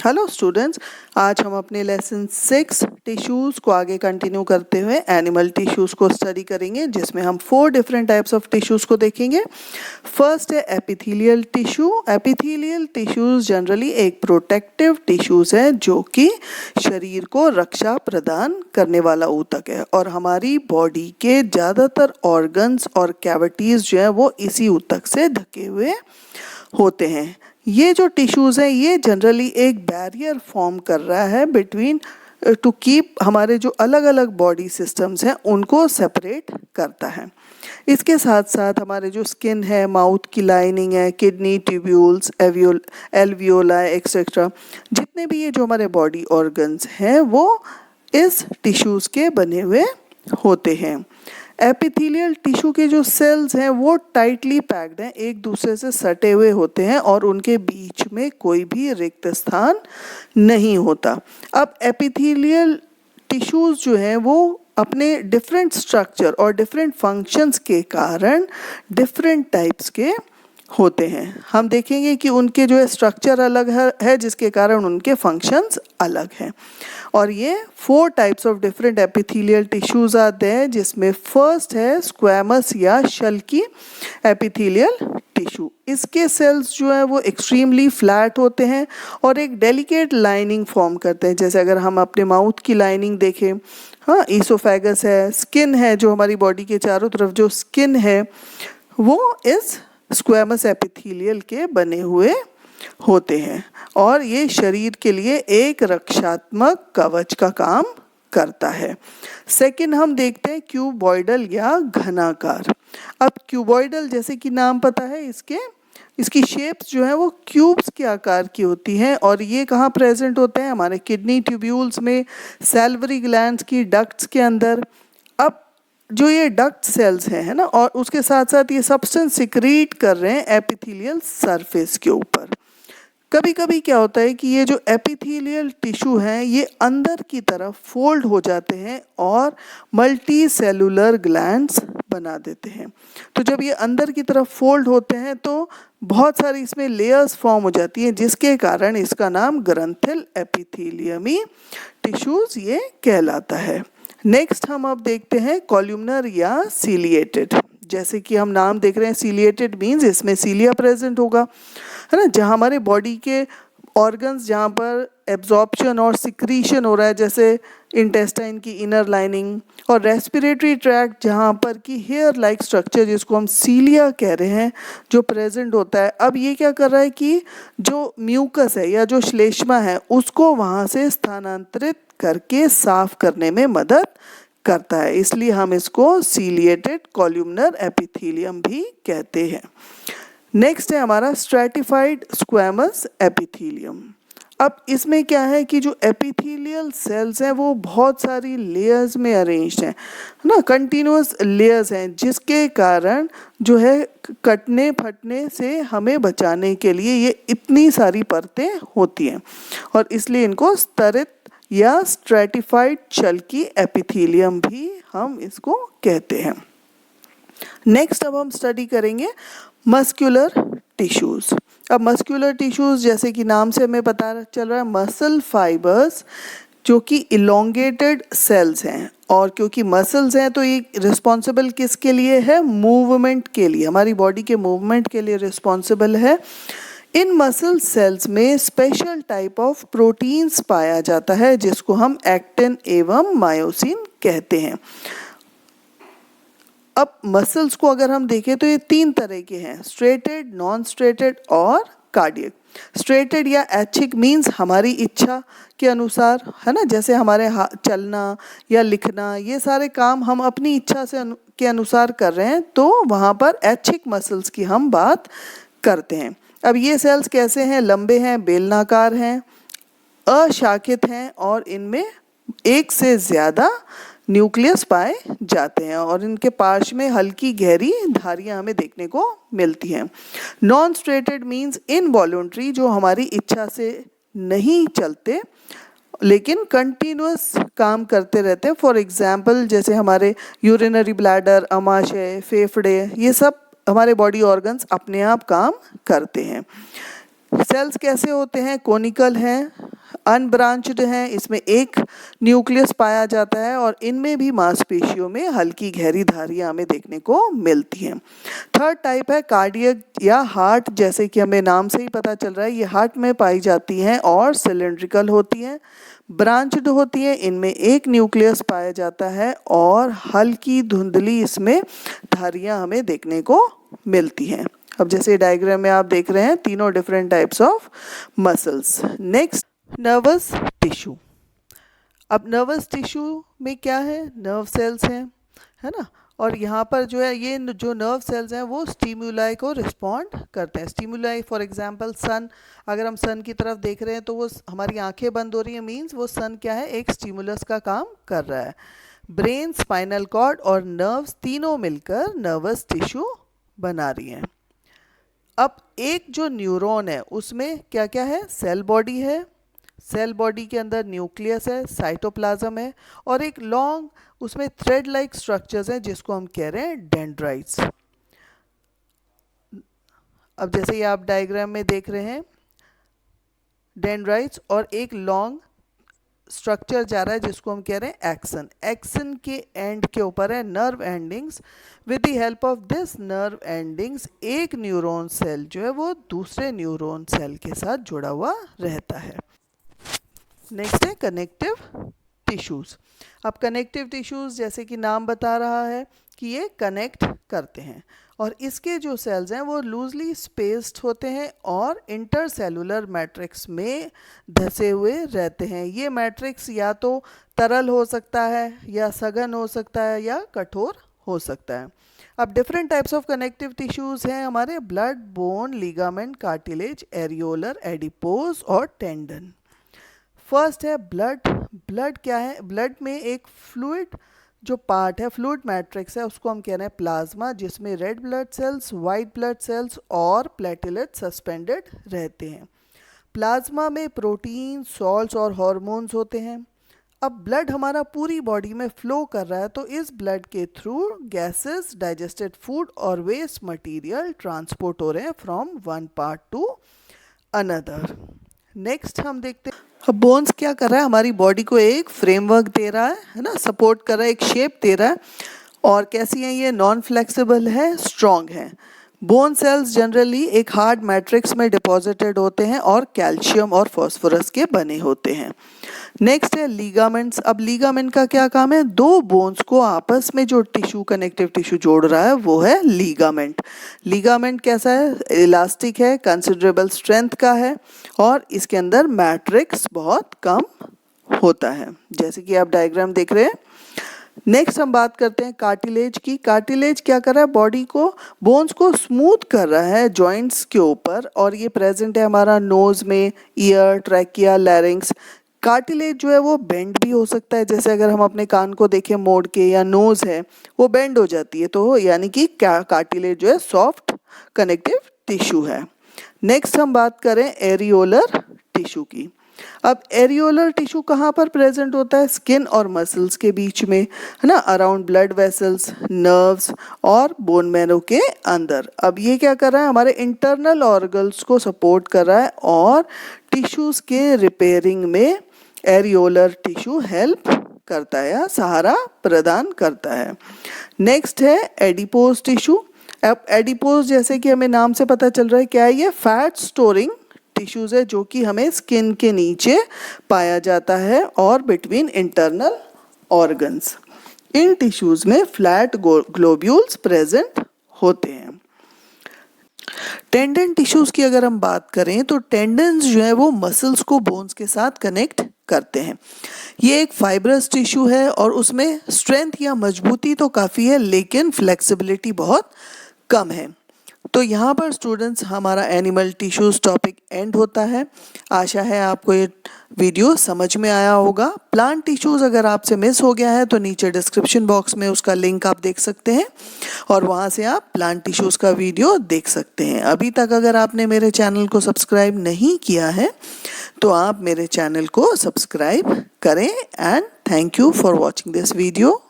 Hello students, आज हम अपने लेसन 6 टिश्यूज़ को आगे कंटिन्यू करते हुए एनिमल टिश्यूज़ को स्टडी करेंगे, जिसमें हम 4 डिफरेंट टाइप्स ऑफ टिश्यूज़ को देखेंगे। फर्स्ट है epithelial tissue. Epithelial tissues generally एक प्रोटेक्टिव टिश्यूज़ है जो कि शरीर को रक्षा प्रदान करने वाला ऊतक है और हमारी बॉडी के ज़्यादातर ऑर्गन्स और कैविटीज़ जो है वो इसी ऊतक से ढके हुए होते हैं। ये जो टिश्यूज़ हैं ये जनरली एक बैरियर फॉर्म कर रहा है बिटवीन टू कीप हमारे जो अलग अलग बॉडी सिस्टम्स हैं उनको सेपरेट करता है। इसके साथ साथ हमारे जो स्किन है, माउथ की लाइनिंग है, किडनी ट्यूब्यूल्स, एल्वियोलाई एक्सेट्रा, जितने भी ये जो हमारे बॉडी ऑर्गन्स हैं वो इस टिश्यूज़ के बने हुए होते हैं। एपिथेलियल टिश्यू के जो सेल्स हैं वो टाइटली पैक्ड हैं, एक दूसरे से सटे हुए होते हैं और उनके बीच में कोई भी रिक्त स्थान नहीं होता। अब एपिथेलियल टिश्यूज़ जो हैं वो अपने डिफरेंट स्ट्रक्चर और डिफरेंट फंक्शंस के कारण डिफरेंट टाइप्स के होते हैं। हम देखेंगे कि उनके जो है स्ट्रक्चर अलग है जिसके कारण उनके फंक्शंस अलग हैं। और ये 4 types of different epithelial tissues आते हैं, जिसमें फर्स्ट है स्क्वैमस या शल्की एपिथेलियल टिश्यू। इसके सेल्स जो है वो एक्सट्रीमली फ्लैट होते हैं और एक डेलिकेट लाइनिंग फॉर्म करते हैं। जैसे अगर हम अपने माउथ की लाइनिंग देखें, हाँ, ईसोफेगस है, स्किन है, जो हमारी बॉडी के चारों तरफ जो स्किन है वो इस स्क्वैमस एपिथेलियल के बने हुए होते हैं और ये शरीर के लिए एक रक्षात्मक कवच का काम करता है। सेकंड हम देखते हैं क्यूबॉइडल या घनाकार। अब क्यूबॉइडल जैसे कि नाम पता है इसकी शेप्स जो है वो क्यूब्स के आकार की होती हैं और ये कहाँ प्रेजेंट होते हैं? हमारे किडनी ट्यूब्यूल्स में, सैल्वरी ग्लैंड्स की डक्ट्स के अंदर। अब जो ये डक्ट सेल्स हैं, है ना, और उसके साथ साथ ये सब्सटेंस सिक्रीट कर रहे हैं एपिथेलियल सरफेस के ऊपर। कभी कभी क्या होता है कि ये जो एपिथेलियल टिश्यू हैं ये अंदर की तरफ फोल्ड हो जाते हैं और मल्टी सेलुलर ग्लैंड्स बना देते हैं। तो जब ये अंदर की तरफ फोल्ड होते हैं तो बहुत सारी इसमें लेयर्स फॉर्म हो जाती हैं, जिसके कारण इसका नाम ग्रंथिल एपिथेलियमी टिश्यूज़ ये कहलाता है। नेक्स्ट हम अब देखते हैं कॉल्यूमनर या सीलिएटेड। जैसे कि हम नाम देख रहे हैं, सीलिएटेड मीन्स इसमें सीलिया प्रेजेंट होगा, है ना, जहाँ हमारे बॉडी के ऑर्गन्स जहाँ पर एब्जॉर्प्शन और सिक्रीशन हो रहा है, जैसे इंटेस्टाइन की इनर लाइनिंग, और रेस्पिरेटरी ट्रैक्ट जहाँ पर कि हेयर लाइक स्ट्रक्चर जिसको हम सीलिया कह रहे हैं जो प्रेजेंट होता है। अब ये क्या कर रहा है कि जो म्यूकस है या जो श्लेष्मा है उसको वहाँ से स्थानांतरित करके साफ करने में मदद करता है, इसलिए हम इसको सीलिएटेड कॉल्यूमनर एपिथेलियम भी कहते हैं। नेक्स्ट है हमारा स्ट्रैटिफाइड स्क्वैमस एपिथेलियम। अब इसमें क्या है कि जो एपिथेलियल सेल्स हैं वो बहुत सारी लेयर्स में अरेंज्ड हैं, ना, कंटिन्यूअस लेयर्स हैं, जिसके कारण जो है कटने फटने से हमें बचाने के लिए ये इतनी सारी परतें होती हैं और इसलिए इनको स्तरित या स्ट्रैटिफाइड शल्की एपिथेलियम भी हम इसको कहते हैं। नेक्स्ट अब हम स्टडी करेंगे मस्कुलर टिश्यूज़। अब मस्कुलर टिश्यूज़ जैसे कि नाम से हमें पता चल रहा है, मसल फाइबर्स जो कि इलोंगेटेड सेल्स हैं, और क्योंकि मसल्स हैं तो ये रिस्पॉन्सिबल किसके लिए है? मूवमेंट के लिए, हमारी बॉडी के मूवमेंट के लिए रिस्पॉन्सिबल है। इन मसल सेल्स में स्पेशल टाइप ऑफ प्रोटीन्स पाया जाता है जिसको हम एक्टिन एवं मायोसिन कहते हैं। अब मसल्स को अगर हम देखें तो ये 3 तरह के हैं, स्ट्रेटेड, नॉन स्ट्रेटेड और कार्डियक। स्ट्रेटेड या ऐच्छिक मीन्स हमारी इच्छा के अनुसार, है ना, जैसे हमारे चलना या लिखना, ये सारे काम हम अपनी इच्छा से के अनुसार कर रहे हैं, तो वहाँ पर ऐच्छिक मसल्स की हम बात करते हैं। अब ये सेल्स कैसे हैं? लंबे हैं, बेलनाकार हैं, अशाखित हैं और इनमें एक से ज़्यादा न्यूक्लियस पाए जाते हैं और इनके पार्श्व में हल्की गहरी धारियां हमें देखने को मिलती हैं। नॉन स्ट्रेटेड मीन्स इनवॉल्यूंटरी, जो हमारी इच्छा से नहीं चलते लेकिन कंटिन्यूअस काम करते रहते हैं। फॉर एग्जाम्पल जैसे हमारे यूरिनरी ब्लैडर, अमाशय, फेफड़े, ये सब हमारे बॉडी ऑर्गन्स अपने आप काम करते हैं। सेल्स कैसे होते हैं? कोनिकल हैं, अनब्रांच्ड हैं, इसमें एक न्यूक्लियस पाया जाता है और इनमें भी मांसपेशियों में हल्की गहरी धारियां हमें देखने को मिलती हैं। थर्ड टाइप है कार्डियक या हार्ट, जैसे कि हमें नाम से ही पता चल रहा है ये हार्ट में पाई जाती हैं और सिलेंड्रिकल होती हैं, ब्रांच्ड होती हैं, इनमें एक न्यूक्लियस पाया जाता है और हल्की धुंधली इसमें धारियां हमें देखने को मिलती हैं। अब जैसे डायग्राम में आप देख रहे हैं तीनों different types of muscles. Next nervous tissue. अब नर्वस टिश्यू में क्या है, नर्व सेल्स हैं, है ना, और यहाँ पर जो है ये जो नर्व सेल्स हैं वो स्टिमुलाई को रिस्पॉन्ड करते हैं। स्टिमुलाई फॉर एग्जांपल सन, अगर हम सन की तरफ देख रहे हैं तो वो हमारी आंखें बंद हो रही हैं, मींस वो सन क्या है, एक स्टिमुलस का काम कर रहा है। ब्रेन, स्पाइनल कॉर्ड और नर्व्स तीनों मिलकर नर्वस टिश्यू बना रही हैं। अब एक जो न्यूरॉन है उसमें क्या क्या है, सेल बॉडी है, सेल बॉडी के अंदर न्यूक्लियस है, साइटोप्लाज्म है और एक लॉन्ग उसमें थ्रेड लाइक स्ट्रक्चर्स हैं जिसको हम कह रहे हैं डेंड्राइट्स। अब जैसे ये आप डायग्राम में देख रहे हैं डेंड्राइट्स और एक लॉन्ग स्ट्रक्चर जा रहा है जिसको हम कह रहे हैं एक्सन। एक्सन के एंड के ऊपर है nerve endings. With the help of this nerve endings एक न्यूरॉन सेल जो है वो दूसरे न्यूरॉन सेल के साथ जुड़ा हुआ रहता है। नेक्स्ट है कनेक्टिव टिश्यूज। अब कनेक्टिव टिश्यूज जैसे कि नाम बता रहा है कि ये कनेक्ट करते हैं और इसके जो सेल्स हैं वो लूजली स्पेस्ड होते हैं और इंटरसेलुलर मैट्रिक्स में धसे हुए रहते हैं। ये मैट्रिक्स या तो तरल हो सकता है या सघन हो सकता है या कठोर हो सकता है। अब different types of connective tissues हैं हमारे, blood, bone, ligament, cartilage, areolar, adipose और टेंडन। फर्स्ट है ब्लड। ब्लड क्या है, ब्लड में एक फ्लूइड जो पार्ट है, फ्लूइड मैट्रिक्स है, उसको हम कह रहे हैं प्लाज्मा, जिसमें red blood cells, white blood cells और प्लेटलेट सस्पेंडेड रहते हैं। प्लाज्मा में प्रोटीन, सॉल्ट्स और हार्मोन्स होते हैं। अब ब्लड हमारा पूरी बॉडी में फ्लो कर रहा है तो इस ब्लड के थ्रू गैसेस, डाइजेस्टेड फूड और वेस्ट मटेरियल ट्रांसपोर्ट हो रहे हैं from one part two another. Next हम देखते हैं अब बोन्स क्या कर रहा है, हमारी बॉडी को एक फ्रेमवर्क दे रहा है ना, सपोर्ट कर रहा है, एक शेप दे रहा है। और कैसी है ये, नॉन फ्लेक्सिबल है, स्ट्रॉन्ग है। बोन सेल्स जनरली एक हार्ड मैट्रिक्स में डिपॉजिटेड होते हैं और कैल्शियम और फास्फोरस के बने होते हैं। नेक्स्ट है लीगामेंट्स। अब लीगामेंट का क्या काम है, दो बोन्स को आपस में जो टिश्यू, कनेक्टिव टिश्यू जोड़ रहा है वो है लीगामेंट। लीगामेंट कैसा है, इलास्टिक है, कंसिडरेबल स्ट्रेंथ का है और इसके अंदर मैट्रिक्स बहुत कम होता है, जैसे कि आप डायग्राम देख रहे हैं। नेक्स्ट हम बात करते हैं कार्टिलेज की। कार्टिलेज क्या कर रहा है, बॉडी को, बोन्स को स्मूथ कर रहा है जॉइंट्स के ऊपर और ये प्रेजेंट है हमारा नोज में, ईयर, ट्रैकिया, लैरिंग्स। कार्टिलेज जो है वो बेंड भी हो सकता है, जैसे अगर हम अपने कान को देखें मोड़ के, या नोज है वो बेंड हो जाती है, तो यानी कि कार्टिलेज जो है सॉफ्ट कनेक्टिव टिश्यू है। नेक्स्ट हम बात करें एरियोलर टिश्यू की। अब एरियोलर टिश्यू कहाँ पर प्रेजेंट होता है, स्किन और मसल्स के बीच में, है ना, अराउंड ब्लड वेसल्स, नर्व्स और बोन मैरो के अंदर। अब ये क्या कर रहा है, हमारे इंटरनल ऑर्गन्स को सपोर्ट कर रहा है और टिश्यूज के रिपेयरिंग में एरियोलर टिश्यू हेल्प करता है या सहारा प्रदान करता है। नेक्स्ट है एडिपोज टिश्यू। अब एडिपोज जैसे कि हमें नाम से पता चल रहा है क्या है, ये फैट स्टोरिंग टिश्यूज है जो कि हमें स्किन के नीचे पाया जाता है और बिटवीन इंटरनल ऑर्गन्स। इन टिश्यूज में फ्लैट ग्लोब्यूल्स प्रेजेंट होते हैं। टेंडन टिश्यूज की अगर हम बात करें तो टेंडन्स जो है वो मसल्स को बोन्स के साथ कनेक्ट करते हैं। ये एक फाइब्रस टिश्यू है और उसमें स्ट्रेंथ या मजबूती तो काफ़ी है लेकिन फ्लेक्सिबिलिटी बहुत कम है। तो यहाँ पर स्टूडेंट्स हमारा एनिमल टिश्यूज टॉपिक एंड होता है। आशा है आपको ये वीडियो समझ में आया होगा। प्लांट टिश्यूज अगर आपसे मिस हो गया है तो नीचे डिस्क्रिप्शन बॉक्स में उसका लिंक आप देख सकते हैं और वहाँ से आप प्लांट टिश्यूज का वीडियो देख सकते हैं। अभी तक अगर आपने मेरे चैनल को सब्सक्राइब नहीं किया है तो आप मेरे चैनल को सब्सक्राइब करें and thank you for watching this video.